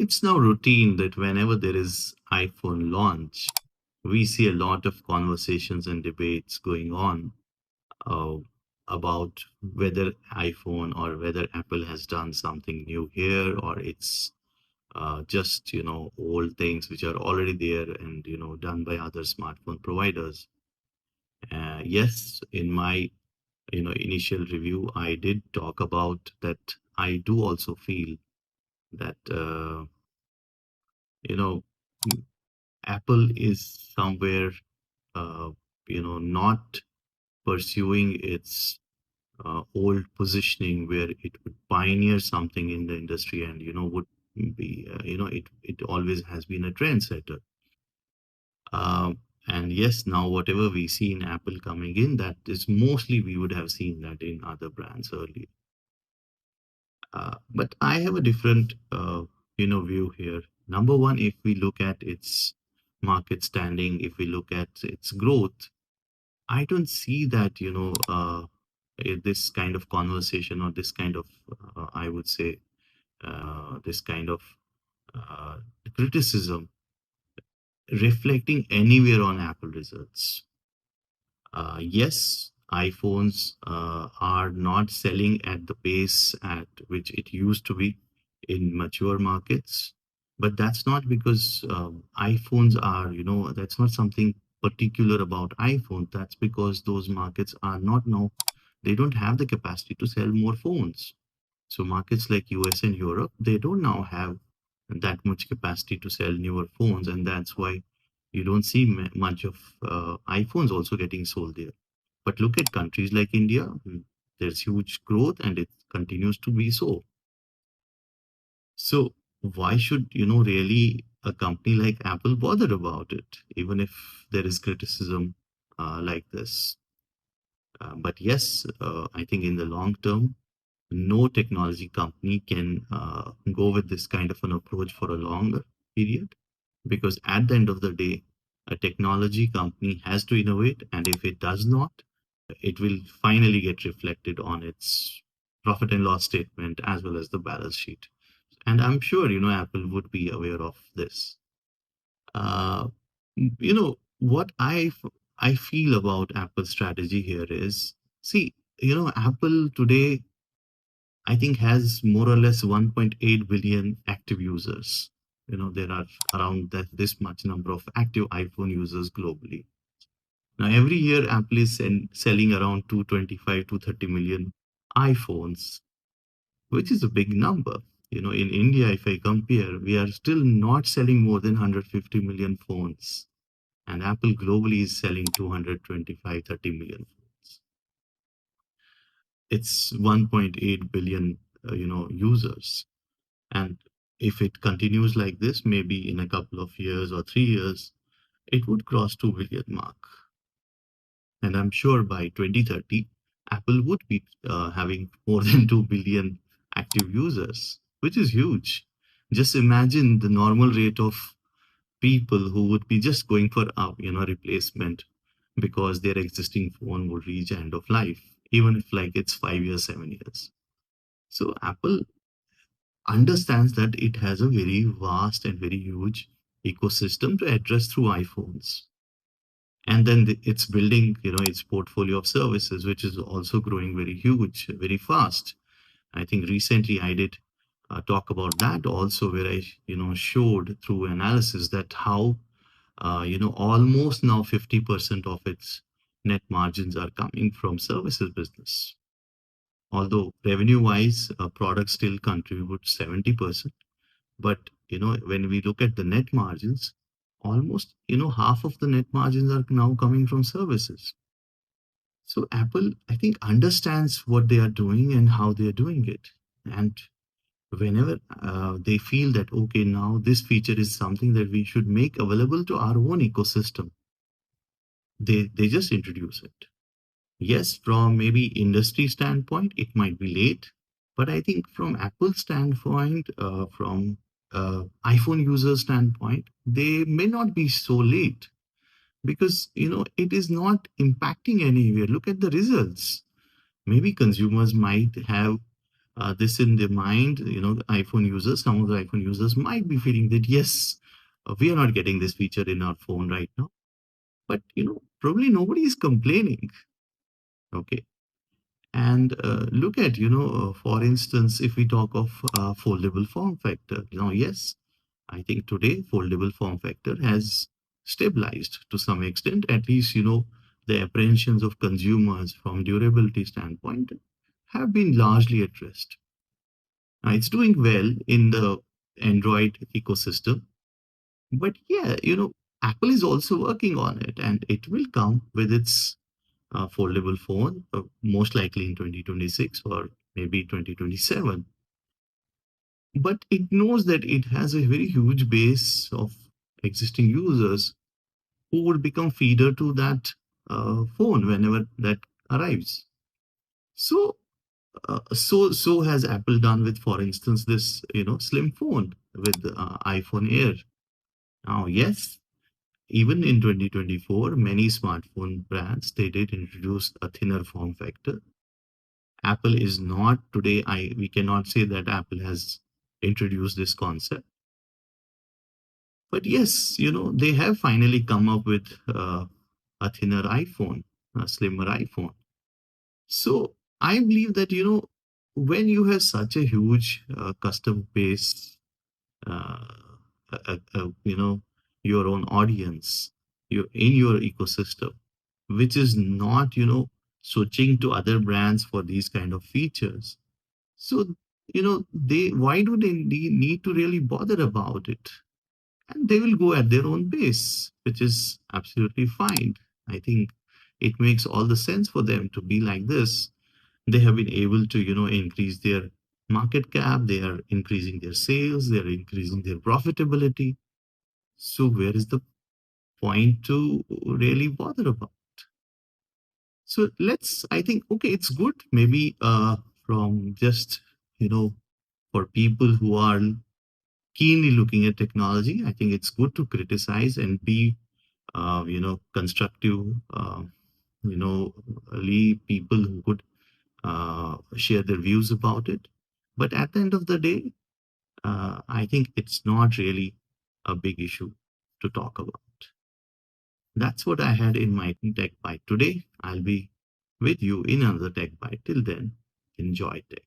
It's now routine that whenever there is iPhone launch, we see a lot of conversations and debates going on uh, about whether iPhone or whether Apple has done something new here, or it's just old things which are already there and done by other smartphone providers. Yes, in my initial review, I did talk about that. I do also feel that you know Apple is somewhere not pursuing its old positioning where it would pioneer something in the industry and would be it always has been a trendsetter. And yes, now whatever we see in Apple coming in, that is mostly we would have seen that in other brands earlier. But I have a different view here. Number one, if we look at its market standing, if we look at its growth, I don't see that this kind of conversation or this kind of I would say this kind of uh, criticism reflecting anywhere on Apple results. Yes, iPhones are not selling at the pace at which it used to be in mature markets, but that's not because iPhones are, that's not something particular about iPhone. That's because those markets are not now, they don't have the capacity to sell more phones. So markets like US and Europe, they don't now have that much capacity to sell newer phones, and that's why you don't see much of iPhones also getting sold there. But look at countries like India, there's huge growth and it continues to be so. So why should, really a company like Apple bother about it, even if there is criticism like this? But yes, I think in the long term, no technology company can go with this kind of an approach for a longer period because at the end of the day, a technology company has to innovate. And if it does not, it will finally get reflected on its profit and loss statement as well as the balance sheet. And I'm sure, Apple would be aware of this. Uh, what I feel about Apple's strategy here is, see, Apple today I think has more or less 1.8 billion active users. There are around this much number of active iPhone users globally. Now, every year, Apple is selling around 225 to 30 million iPhones, which is a big number. In India, if I compare, we are still not selling more than 150 million phones. And Apple globally is selling 225, 30 million phones. It's 1.8 billion, users. And if it continues like this, maybe in a couple of years or 3 years, it would cross 2 billion mark. And I'm sure by 2030, Apple would be having more than 2 billion active users, which is huge. Just imagine the normal rate of people who would be just going for replacement because their existing phone would reach end of life, even if like it's 5 years, 7 years. So Apple understands that it has a very vast and very huge ecosystem to address through iPhones. And then it's building, its portfolio of services, which is also growing very huge, very fast. I think recently I did talk about that also, where I, showed through analysis that how, almost now 50% of its net margins are coming from services business. Although revenue wise, products still contribute 70%. But, when we look at the net margins, almost, half of the net margins are now coming from services. So Apple, I think, understands what they are doing and how they are doing it. And whenever they feel that, okay, now this feature is something that we should make available to our own ecosystem, they just introduce it. Yes, from maybe industry standpoint, it might be late, but I think from Apple standpoint, from iPhone user standpoint, they may not be so late because it is not impacting anywhere. Look at the results. Maybe consumers might have this in their mind, the iPhone users, some of the iPhone users might be feeling that, yes, we are not getting this feature in our phone right now. But, probably nobody is complaining. Okay. And look at, for instance, if we talk of foldable form factor, yes, I think today foldable form factor has stabilized to some extent, at least, the apprehensions of consumers from durability standpoint have been largely addressed. It's doing well in the Android ecosystem, but yeah, Apple is also working on it, and it will come with its foldable phone, most likely in 2026 or maybe 2027. But it knows that it has a very huge base of existing users who would become feeder to that phone whenever that arrives. So, so has Apple done with, for instance, this slim phone with iPhone Air. Now, yes, even in 2024, many smartphone brands they did introduce a thinner form factor. Apple is not today. I We cannot say that Apple has introduced this concept, but yes, they have finally come up with a thinner iPhone, a slimmer iPhone. So I believe that when you have such a huge customer base, uh, your own audience, you in your ecosystem, which is not switching to other brands for these kind of features. So, they why do they need to really bother about it? And they will go at their own pace, which is absolutely fine. I think it makes all the sense for them to be like this. They have been able to, increase their market cap, they are increasing their sales, they are increasing their profitability. So where is the point to really bother about? So I think, okay, it's good. Maybe from just, you know, for people who are keenly looking at technology, I think it's good to criticize and be, constructive, you know, really people who could share their views about it. But at the end of the day, I think it's not really a big issue to talk about. That's what I had in my tech bite today. I'll be with you in another tech bite. Till then, enjoy tech.